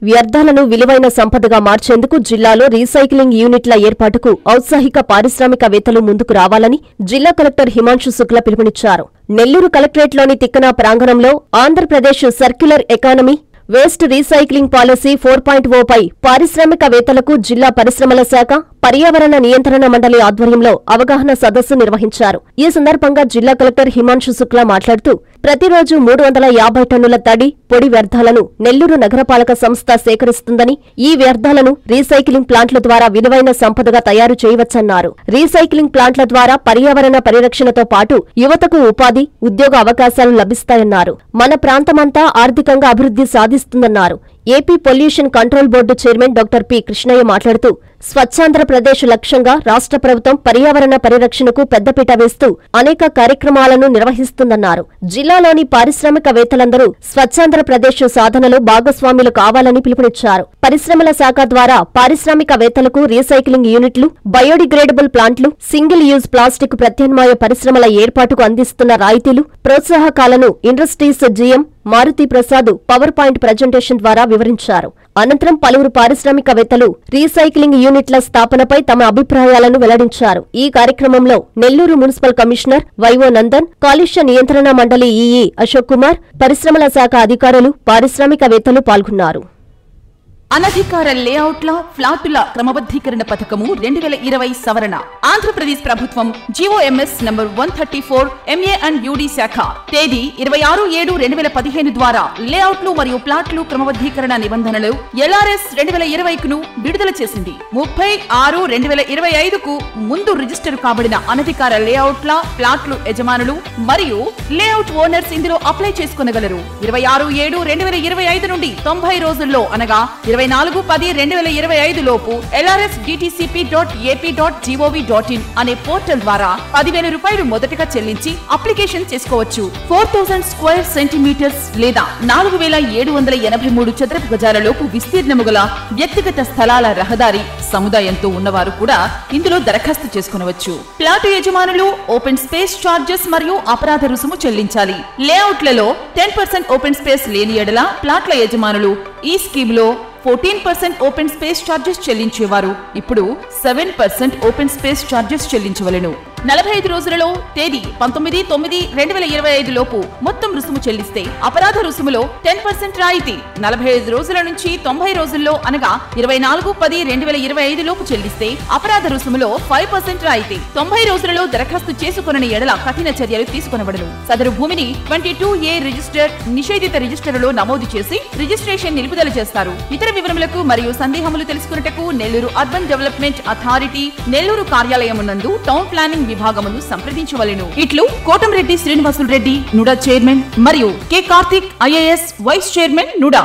వ్యర్థాలను విలువైన సంపదగా మార్చేందుకు జిల్లాలో రీసైక్లింగ్ యూనిట్ల ఏర్పాటుకు ఔత్సాహిక పారిశ్రామికవేత్తలు ముందుకు రావాలని జిల్లా కలెక్టర్ హిమాంశు శుక్లా పిలుపునిచ్చారు. నెల్లూరు కలెక్టరేట్లోని తిక్కన ప్రాంగణంలో Andhra Pradesh circular economy waste recycling policy 4.0 పై పారిశ్రామికవేత్తలకు జిల్లా పరిశ్రమల శాఖ, పర్యావరణ నియంత్రణ మండలి ఆధ్వర్యంలో అవగాహన సదస్సు నిర్వహించారు. ఈ సందర్భంగా జిల్లా కలెక్టర్ హిమాంశు శుక్లా మాట్లాడుతూ ప్రతిరోజు 350 టన్నుల తడి, పొడి వ్యర్థాలను నెల్లూరు నగరపాలక సంస్థ సేకరిస్తుందని, ఈ వ్యర్థాలను రీసైక్లింగ్ ప్లాంట్ల ద్వారా విలువైన సంపదగా తయారు చేయవచ్చన్నారు. రీసైక్లింగ్ ప్లాంట్ల ద్వారా పర్యావరణ పరిరక్షణతో పాటు యువతకు ఉపాధి, ఉద్యోగ అవకాశాలు లభిస్తాయన్నారు. మన ప్రాంతమంతా ఆర్థికంగా అభివృద్ధి సాధిస్తుందన్నారు. AP pollution control board chairman doctor P. Krishnaiah మాట్లాడుతూ స్వచ్ఛాంధ్రప్రదేశ్ లక్ష్యంగా రాష్ట్ర ప్రభుత్వం పర్యావరణ పరిరక్షణకు పెద్దపీట వేస్తూ అనేక కార్యక్రమాలను నిర్వహిస్తుందన్నారు. జిల్లాలోని పారిశ్రామికవేత్తలందరూ స్వచ్ఛాంధ్రప్రదేశ్ సాధనలో భాగస్వాములు కావాలని పిలుపునిచ్చారు. పరిశ్రమల శాఖ ద్వారా పారిశ్రామికవేత్తలకు రీసైక్లింగ్ యూనిట్లు, బయోడిగ్రేడబుల్ ప్లాంట్లు, సింగిల్ యూజ్ ప్లాస్టిక్ ప్రత్యామ్నాయ పరిశ్రమల ఏర్పాటుకు అందిస్తున్న రాయితీలు, ప్రోత్సాహకాలను industries GM Maruti Prasad power point presentation ద్వారా వివరించారు. అనంతరం పలువురు పారిశ్రామికవేత్తలు రీసైక్లింగ్ యూనిట్ల స్థాపనపై తమ అభిప్రాయాలను వెల్లడించారు. ఈ కార్యక్రమంలో Nellore municipal commissioner vivo Nandan, కాలుష్య నియంత్రణ మండలి ఈఈ అశోక్ కుమార్, పరిశ్రమల శాఖ అధికారులు, పారిశ్రామికవేత్తలు పాల్గొన్నారు. అనధికార లేఅవుట్ల, ఫ్లాటుల క్రమబద్ధీకరణ పథకము 2020 సవరణ. ఆంధ్రప్రదేశ్ ప్రభుత్వం GOMs number 134 MA and UD శాఖ తేదీ 26/7/2015 ద్వారా లేఅవుట్లు మరియు ప్లాట్లు క్రమబద్ధీకరణ నిబంధనలు LRS 2020 ను విడుదల చేసింది. 30/6/2025 కు ముందు రిజిస్టర్ కాబడిన అనధికార లేఅవుట్ల, ప్లాట్లు యజమానులు మరియు లేఅవుట్ ఓనర్స్ ఇందులో అప్లై చేసుకొనగలరు. 26/7/2025 నుండి 90 రోజుల్లో అనగా 24/10/2025 లోపు lrsdtcp.ap.gov.in అనే పోర్టల్ ద్వారా 10,000 రూపాయలు మొదటగా చెల్లించి అప్లికేషన్ చేసుకోవచ్చు. 4000 స్క్వేర్ సెంటీమీటర్స్ లేదా 4,783 చదరపు గజాల లోపు విస్తీర్ణము గల వ్యక్తిగత స్థలాల రహదారి సముదాయంతో ఉన్నవారు కూడా ఇందులో దరఖాస్తు చేసుకునవచ్చు. ప్లాటు యజమానులు ఓపెన్ స్పేస్ చార్జెస్ మరియు అపరాధ రుసుము చెల్లించాలి. లేఅవుట్లలో 10% ఓపెన్ స్పేస్ లేని ఎడల ప్లాట్ల యజమానులు ఈ స్కీమ్ లో 14% ఓపెన్ స్పేస్ చార్జెస్ చెల్లించేవారు ఇప్పుడు 7% ఓపెన్ స్పేస్ చార్జెస్ చెల్లించవలెను. 45 రోజులలో తేదీ 19/9/2025 లోపు మొత్తం రుసుము చెల్లిస్తే అపరాధ రుసుములో 10% రాయితీ. 45 రోజుల నుంచి 90 రోజుల్లో అనగా 24/10/2025 లోపు చెల్లిస్తే అపరాధ రుసుములో 5% రాయితీ. 90 రోజులలో దరఖాస్తు చేసుకొనని ఎడల కఠిన చర్యలు తీసుకొనబడును. సదరు భూమిని 22A రిజిస్టర్, నిషేధిత రిజిస్టర్లో నమోదు చేసి రిజిస్ట్రేషన్ నిలుపుదల చేస్తారు. ఇతర వివరములకు మరియు సందేహములు తెలుసుకున్నటకు Nellore urban development authority Nellore కార్యాలయమునందు టౌన్ ప్లానింగ్ విభాగమును సంప్రదించవలెను. ఇట్లు కోటంరెడ్డి శ్రీనివాసులు రెడ్డి, నుడా చైర్మన్, మరియు K Karthik IAS vice chairman, NUDA.